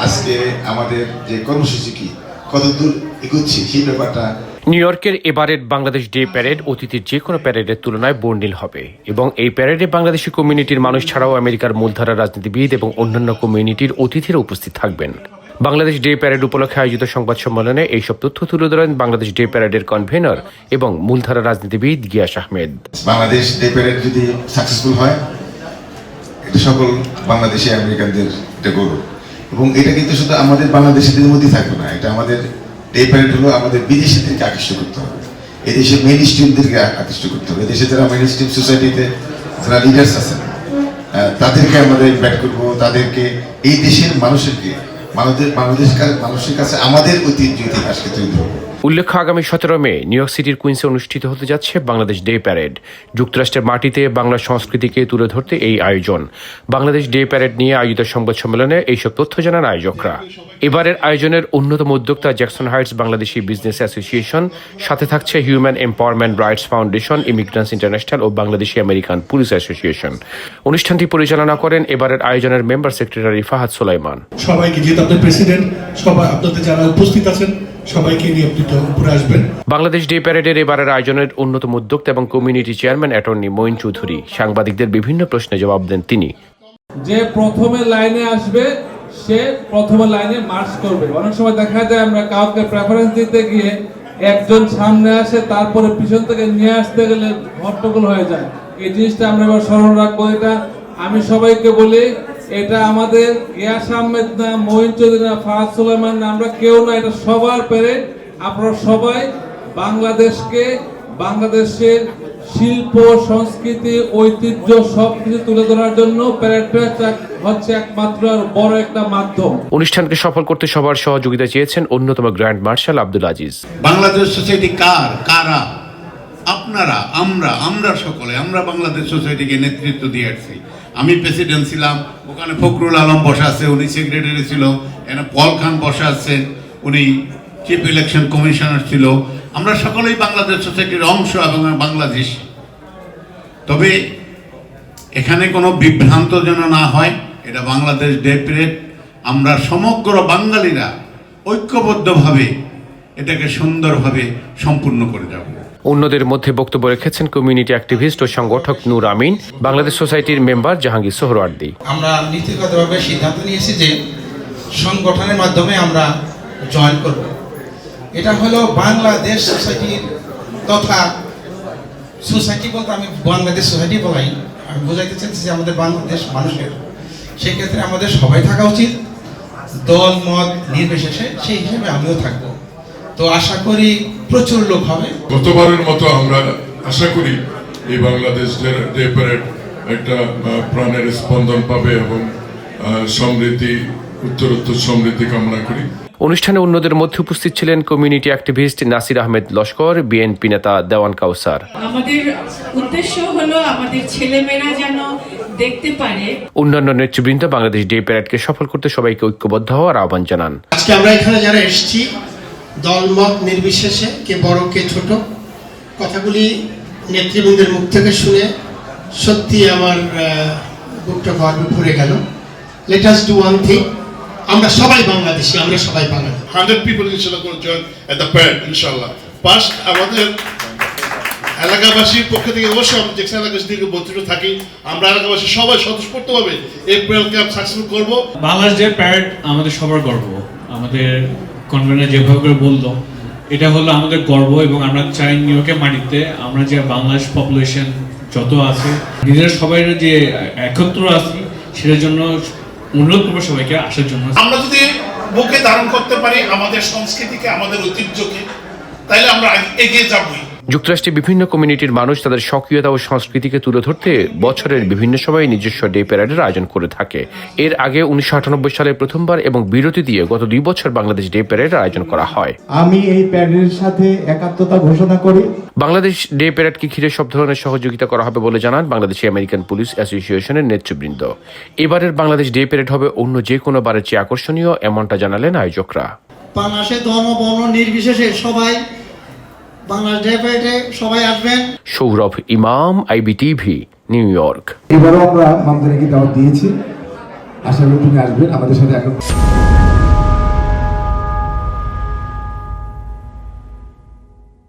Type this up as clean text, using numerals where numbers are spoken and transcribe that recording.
আজকে আমাদের যে কর্মসূচি কি কতদূর এগোচ্ছে সেই ব্যাপারটা। নিউ ইয়র্কের এবারের বাংলাদেশ ডে প্যারেড অতীতের যে কোনো প্যারেডের তুলনায় বর্ণিল হবে এবং এই প্যারেডে বাংলাদেশি কমিউনিটির মানুষ ছাড়াও আমেরিকার মূলধারা রাজনীতিবিদ এবং অন্যান্য কমিউনিটির অতিথিরা উপস্থিত থাকবেন। বাংলাদেশ ডে প্যারেড উপলক্ষে আয়োজিত সংবাদ সম্মেলনে এইসব তথ্য তুলে ধরেন বাংলাদেশ ডে প্যারেডের কনভেনর এবং মূলধারা রাজনীতিবিদ গিয়াস আহমেদ। বাংলাদেশ ডে প্যারেড যদি সাকসেসফুল হয় এটা সকল বাংলাদেশি আমেরিকানদের এটা গৌরব, এবং এটা কিন্তু শুধু আমাদের বাংলাদেশিদের মধ্যেই থাকবে না, এটা আমাদের ডে প্যারেড হলো আমাদের বিদেশিদেরকে আকৃষ্ট করতে হবে, এদেশের মেইন স্ট্রিমদেরকে আকৃষ্ট করতে হবে, এদেশে যারা মেইন স্ট্রিম সোসাইটিতে যারা লিডার্স আছেন তাদেরকে আমরা ইনভাইট করবো, তাদেরকে এই দেশের মানুষের কাছে আমাদের ঐতিহ্য ইতিহাসকে তুলে ধরবো। উল্লেখ্য, আগামী 17 মে নিউ ইয়র্ক সিটির কুইন্সে অনুষ্ঠিত হতে যাচ্ছে বাংলাদেশ ডে প্যারেড। যুক্তরাষ্ট্রের মাটিতে বাংলা সংস্কৃতিকে তুলে ধরতে এই আয়োজন। বাংলাদেশ ডে প্যারেড নিয়ে আয়োজিত সংবাদ সম্মেলনে এইসব তথ্য জানান আয়োজকরা। এবারের আয়োজনের অন্যতম উদ্যোক্তা Jackson Heights Bangladeshi business association, সাথে থাকছে human empowerment rights foundation, immigrants international ও বাংলাদেশি আমেরিকান পুলিশ অ্যাসোসিয়েশন। অনুষ্ঠানটি পরিচালনা করেন এবারের আয়োজনের মেম্বার সেক্রেটারি ফাহাদ সুলাইমান। সবাইকে, যেহেতু আপনার প্রেসিডেন্ট, সবাই আপনাদের যারা উপস্থিত আছেন সবাইকে নিয়ে আপনি উপরে আসবেন। বাংলাদেশ ডে প্যারেডের এবারের আয়োজনের অন্যতম উদ্যোক্তা এবং community chairman attorney Moin Chowdhury সাংবাদিকদের বিভিন্ন প্রশ্নে জবাব দেন তিনি। যে প্রথমে লাইনে আসবে সে প্রথমে লাইনে মার্চ করবে। অনেক সময় দেখা যায় আমরা কাউকে প্রেফারেন্স দিতে গিয়ে একজন সামনে আসে, তারপরে পিছন থেকে নিয়ে আসতে গেলে হট্টগোল হয়ে যায়। এই জিনিসটা আমরা এবার স্মরণ রাখবো। এটা আমি সবাইকে বলি, এটা আমাদের গিয়াস আহমেদ না, মঈন চৌধুরী না, ফাহাদ সুলাইমান না, আমরা কেউ না, এটা সবার প্যারেড। আপনারা সবাই বাংলাদেশকে, বাংলাদেশের শিল্প, সংস্কৃতি, ঐতিহ্য সবকিছু তুলে ধরার জন্য প্যারেডটা হচ্ছে একমাত্র বড় একটা মাধ্যম। অনুষ্ঠানকে সফল করতে সবার সহযোগিতা চেয়েছেন অন্যতম grand marshal Abdul Aziz. Bangladesh society কারা? আপনারা, আমরা সকলে, আমরা বাংলাদেশ সোসাইটিকে নেতৃত্ব দিয়ে আসছি। আমি প্রেসিডেন্ট ছিলাম, ওখানে ফখরুল আলম বসা আছে, উনি সেক্রেটারি ছিল, এখানে পল খান বসা আছে, উনি চিফ ইলেকশন কমিশনার ছিল। আমরা সকলেই বাংলাদেশ সোসাইটির অংশ এবং বাংলাদেশ। তবে এখানে কোনো বিভ্রান্ত যেন না হয়, এটা বাংলাদেশ ডে প্যারেড। আমরা সমগ্র বাঙালিরা ঐক্যবদ্ধভাবে এটাকে সুন্দরভাবে সম্পূর্ণ করে যাব। অন্যদের মধ্যে বক্তব্য রেখেছেন কমিউনিটি অ্যাক্টিভিস্ট ও সংগঠক নূর আমিন, বাংলাদেশ সোসাইটির মেম্বার জাহাঙ্গীর সোহরাওয়ার্দী। আমরা নীতিগতভাবে সিদ্ধান্ত নিয়েছি যে সংগঠনের মাধ্যমে আমরা জয়েন করব। এটা হলো বাংলাদেশ সোসাইটির তথা সোসাইটি বলতে আমি বাংলাদেশ সোসাইটি বলাই, আমি বোঝাইতে চাইছি যে আমাদের বাংলাদেশ মানুষের, সেক্ষেত্রে আমাদের সবাই থাকা উচিত, দল মত নির্বিশেষে। সেই হিসেবে আমিও থাকবো। তো আশা করি প্রচুর লোক হবে। গতবারের মতো আমরা আশা করি এই বাংলাদেশ ডে প্যারেড একটা প্রাণের স্পন্দন পাবে এবং সমৃদ্ধি, উত্তরোত্তর সমৃদ্ধি কামনা করি। অনুষ্ঠানে অন্যদের মধ্যে উপস্থিত ছিলেন community activist Nasir Ahmed Laskar, BNP নেতা দেওয়ান কাউসার। আমাদের উদ্দেশ্য হলো আমাদের ছেলেমেয়েরা যেন দেখতে পারে। অন্যান্য নেতৃবৃন্দ বাংলাদেশ ডে প্যারেডকে সফল করতে সবাইকে ঐক্যবদ্ধ হওয়ার আহ্বান জানান। আজকে আমরা এখানে যারা এসেছি, দলমত নির্বিশেষে, কে বড় কে ছোট, কথাগুলি নেতৃবৃন্দের মুখ থেকে শুনে সত্যি আমার বুকটা গর্বে ভরে গেল। Let us do one thing, আমরা সবাই বাংলাদেশি, আমরা সবাই বাঙালি। 100 people inshallah going to join at the parade inshallah. First আমাদের এলাকাবাসীর পক্ষ থেকে অবশ্যই আমরা জ্যাকসন এলাকাবাসী থেকে বঞ্চিত থাকি, আমরা এলাকাবাসী সবাই স্বতঃস্ফূর্তভাবে এই প্যারেড ক্যাম্প সাকসেসফুল করব। বাংলাদেশ ডে প্যারেড আমাদের সবার গর্ব। আমাদের কনভেনর যেভাবে করে বললো, এটা হলো আমাদের গর্ব এবং আমরা চাই নিউ ইয়র্কের মাটিতে আমরা যে বাংলাদেশ পপুলেশন যত আছে, নিজেরা সবাই যে একত্র আছি, সেটার জন্য অনুরোধ করবো সবাইকে আসার জন্য। আমরা যদি বুকে ধারণ করতে পারি আমাদের সংস্কৃতিকে, আমাদের ঐতিহ্যকে, তাইলে আমরা এগিয়ে যাবই। যুক্তরাষ্ট্রের বিভিন্ন কমিউনিটির মানুষ তাদের স্বকীয়তা ও সংস্কৃতিকে তুলে ধরতে বছরের বিভিন্ন সময়ে নিজস্ব ডে প্যারেডের আয়োজন করে থাকে। এর আগে 1998 সালে প্রথমবার এবং বিরতি দিয়ে গত 2 বছর বাংলাদেশ ডে প্যারেডের আয়োজন করা হয়। আমি এই প্যারেডের সাথে একাত্মতা ঘোষণা করি। বাংলাদেশ ডে প্যারেডকে ঘিরে সব ধরনের সহযোগিতা করা হবে বলে জানান বাংলাদেশি আমেরিকান পুলিশ অ্যাসোসিয়েশনের নেতৃবৃন্দ। এবারের বাংলাদেশ ডে প্যারেড হবে অন্য যে কোনো বারের চেয়ে আকর্ষণীয়, এমনটা জানালেন আয়োজকরা। বাংলাদেশের ধর্ম বর্ণ নির্বিশেষে সবাই বাংলাদেশ ডে প্যারেডে সবাই আসবেন। সৌরভ ইমাম, IBTV, নিউ ইয়র্ক। এবারও আমরা মামদানিকে দাওয়াত দিয়েছি, আশা করি তুমি আসবেন আমাদের সাথে। এখন